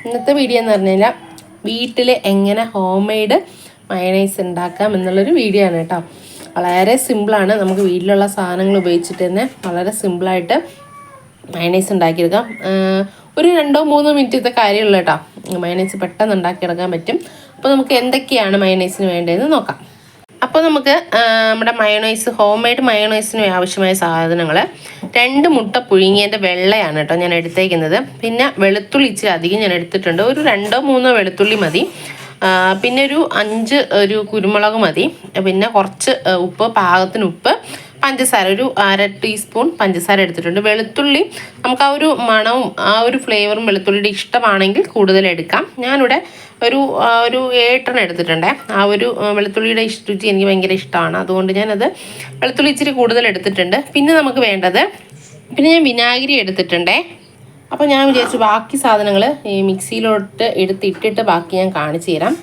ഇന്നത്തെ വീഡിയോ എന്ന് പറഞ്ഞു കഴിഞ്ഞാൽ വീട്ടിൽ എങ്ങനെ ഹോം മെയ്ഡ് മയണൈസ് ഉണ്ടാക്കാം എന്നുള്ളൊരു വീഡിയോ ആണ് കേട്ടോ. വളരെ സിമ്പിളാണ്. നമുക്ക് വീട്ടിലുള്ള സാധനങ്ങൾ ഉപയോഗിച്ചിട്ട് തന്നെ വളരെ സിമ്പിളായിട്ട് മയണൈസ് ഉണ്ടാക്കിയെടുക്കാം. ഒരു 2-3 മിനിറ്റത്തെ കാര്യമുള്ളൂ കേട്ടോ. മയണൈസ് പെട്ടെന്ന് ഉണ്ടാക്കിയെടുക്കാൻ പറ്റും. അപ്പോൾ നമുക്ക് എന്തൊക്കെയാണ് മയണൈസിന് വേണ്ടതെന്ന് നോക്കാം. അപ്പോൾ നമുക്ക് നമ്മുടെ മയണൈസ് ഹോം മെയ്ഡ് മയണൈസിന് ആവശ്യമായ സാധനങ്ങൾ 2 മുട്ട പുഴുങ്ങിയതിൻ്റെ വെള്ളയാണ് കേട്ടോ ഞാൻ എടുത്തേക്കുന്നത്. പിന്നെ വെളുത്തുള്ളി ഇച്ചിരി അധികം ഞാൻ എടുത്തിട്ടുണ്ട്. ഒരു 2-3 വെളുത്തുള്ളി മതി. പിന്നെ ഒരു 5 കുരുമുളക് മതി. പിന്നെ കുറച്ച് ഉപ്പ്, പാകത്തിന് ഉപ്പ്, പഞ്ചസാര ഒരു 1/2 ടീസ്പൂൺ പഞ്ചസാര എടുത്തിട്ടുണ്ട്. വെളുത്തുള്ളി നമുക്ക് ആ ഒരു മണവും ആ ഒരു ഫ്ലേവറും വെളുത്തുള്ളിയുടെ ഇഷ്ടമാണെങ്കിൽ കൂടുതൽ എടുക്കാം. ഞാനിവിടെ ഒരു 7 എടുത്തിട്ടുണ്ട്. ആ ഒരു വെളുത്തുള്ളിയുടെ രുചി എനിക്ക് ഭയങ്കര ഇഷ്ടമാണ്. അതുകൊണ്ട് ഞാനത് വെളുത്തുള്ളി ഇച്ചിരി കൂടുതൽ എടുത്തിട്ടുണ്ട്. പിന്നെ നമുക്ക് വേണ്ടത്, പിന്നെ ഞാൻ വിനാഗിരി എടുത്തിട്ടുണ്ടേ. അപ്പോൾ ഞാൻ വിചാരിച്ചു ബാക്കി സാധനങ്ങൾ ഈ മിക്സിയിലോട്ട് ഇട്ടിട്ട് ബാക്കി ഞാൻ കാണിച്ചു തരാം.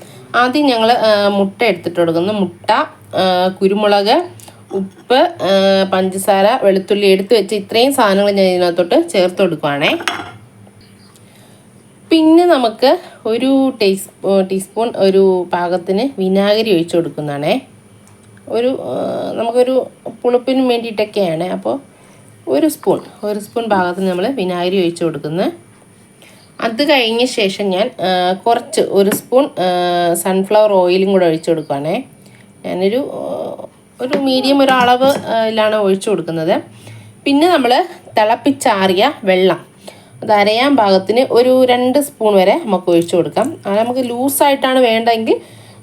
ആദ്യം ഞങ്ങൾ മുട്ട എടുത്തിട്ട് കൊടുക്കുന്നു. മുട്ട, കുരുമുളക്, ഉപ്പ്, പഞ്ചസാര, വെളുത്തുള്ളി എടുത്ത് വെച്ച് ഇത്രയും സാധനങ്ങൾ ഞാൻ ഇതിനകത്തോട്ട് ചേർത്ത് കൊടുക്കുവാണേ. പിന്നെ നമുക്ക് ഒരു ടീസ്പൂൺ ഒരു പാകത്തിന് വിനാഗിരി ഒഴിച്ച് കൊടുക്കുന്നതാണേ. നമുക്കൊരു പുളിപ്പിന് വേണ്ടിയിട്ടൊക്കെയാണ്. അപ്പോൾ ഒരു സ്പൂൺ പാകത്തിന് നമ്മൾ വിനാഗിരി ഒഴിച്ച് കൊടുക്കുന്നത്. അത് കഴിഞ്ഞ ശേഷം ഞാൻ ഒരു സ്പൂൺ സൺഫ്ലവർ ഓയിലും കൂടെ ഒഴിച്ച് കൊടുക്കുകയാണേ. ഞാനൊരു മീഡിയം ഒരു അളവിലാണ് ഒഴിച്ചു കൊടുക്കുന്നത്. പിന്നെ നമ്മൾ തിളപ്പിച്ചാറിയ വെള്ളം അത് അരയാൻ പാകത്തിന് ഒരു 2 സ്പൂൺ വരെ നമുക്ക് ഒഴിച്ചു കൊടുക്കാം. അത് നമുക്ക് ലൂസായിട്ടാണ് വേണ്ടതെങ്കിൽ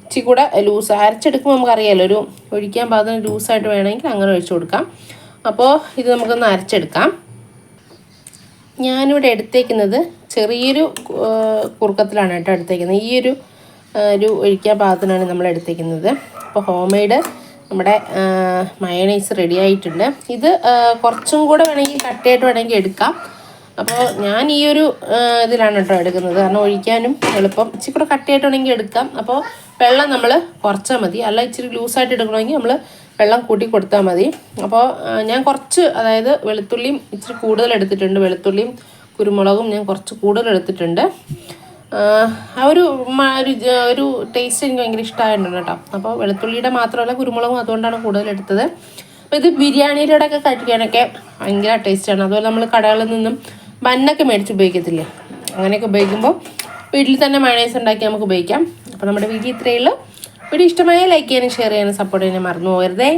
ഇച്ചിരി കൂടെ ലൂസ് അരച്ചെടുക്കുമ്പോൾ നമുക്കറിയാമല്ലോ, ഒഴിക്കാൻ പാകത്തിന് ലൂസായിട്ട് വേണമെങ്കിൽ അങ്ങനെ ഒഴിച്ചു കൊടുക്കാം. അപ്പോൾ ഇത് നമുക്കൊന്ന് അരച്ചെടുക്കാം. ഞാനിവിടെ എടുത്തേക്കുന്നത് ചെറിയൊരു കുറുക്കത്തിലാണ് കേട്ടോ എടുത്തേക്കുന്നത്. ഈ ഒരു ഒഴിക്കാൻ പാകത്തിനാണ് നമ്മൾ എടുത്തേക്കുന്നത്. അപ്പോൾ ഹോം മെയ്ഡ് നമ്മുടെ മയണൈസ് റെഡി ആയിട്ടുണ്ട്. ഇത് കുറച്ചും കൂടെ വേണമെങ്കിൽ കട്ടയായിട്ട് വേണമെങ്കിൽ എടുക്കാം. അപ്പോൾ ഞാൻ ഈ ഒരു ഇതിലാണ് കേട്ടോ എടുക്കുന്നത്, കാരണം ഒഴിക്കാനും എളുപ്പം. ഇച്ചിരി കൂടെ കട്ടയായിട്ട് വേണമെങ്കിൽ എടുക്കാം. അപ്പോൾ വെള്ളം നമ്മൾ കുറച്ചാൽ മതി. അല്ല ഇച്ചിരി ലൂസായിട്ട് എടുക്കണമെങ്കിൽ നമ്മൾ വെള്ളം കൂട്ടി കൊടുത്താൽ മതി. അപ്പോൾ ഞാൻ കുറച്ച്, അതായത് വെളുത്തുള്ളിയും ഇച്ചിരി കൂടുതൽ എടുത്തിട്ടുണ്ട്. വെളുത്തുള്ളിയും കുരുമുളകും ഞാൻ കുറച്ച് കൂടുതൽ എടുത്തിട്ടുണ്ട്. ആ ഒരു ടേസ്റ്റ് എനിക്ക് ഭയങ്കര ഇഷ്ടമായിട്ടുണ്ട് കേട്ടോ. അപ്പോൾ വെളുത്തുള്ളിയുടെ മാത്രമല്ല കുരുമുളകും അതുകൊണ്ടാണ് കൂടുതൽ എടുത്തത്. അപ്പോൾ ഇത് ബിരിയാണിയുടെ ഒക്കെ കഴിക്കാനൊക്കെ ഭയങ്കര ടേസ്റ്റാണ്. അതുപോലെ നമ്മൾ കടകളിൽ നിന്നും ബന്നൊക്കെ മേടിച്ച് ഉപയോഗിക്കത്തില്ലേ, അങ്ങനെയൊക്കെ ഉപയോഗിക്കുമ്പോൾ വീട്ടിൽ തന്നെ മയണൈസ് ഉണ്ടാക്കി നമുക്ക് ഉപയോഗിക്കാം. അപ്പോൾ നമ്മുടെ വീഡിയോ ഇത്രയേ ഉള്ളൂ. വീഡിയോ ഇഷ്ടമായ ലൈക്ക് ചെയ്യാനും ഷെയർ ചെയ്യാനും സപ്പോർട്ട് ചെയ്യാനും മറന്നു പോകരുതേ.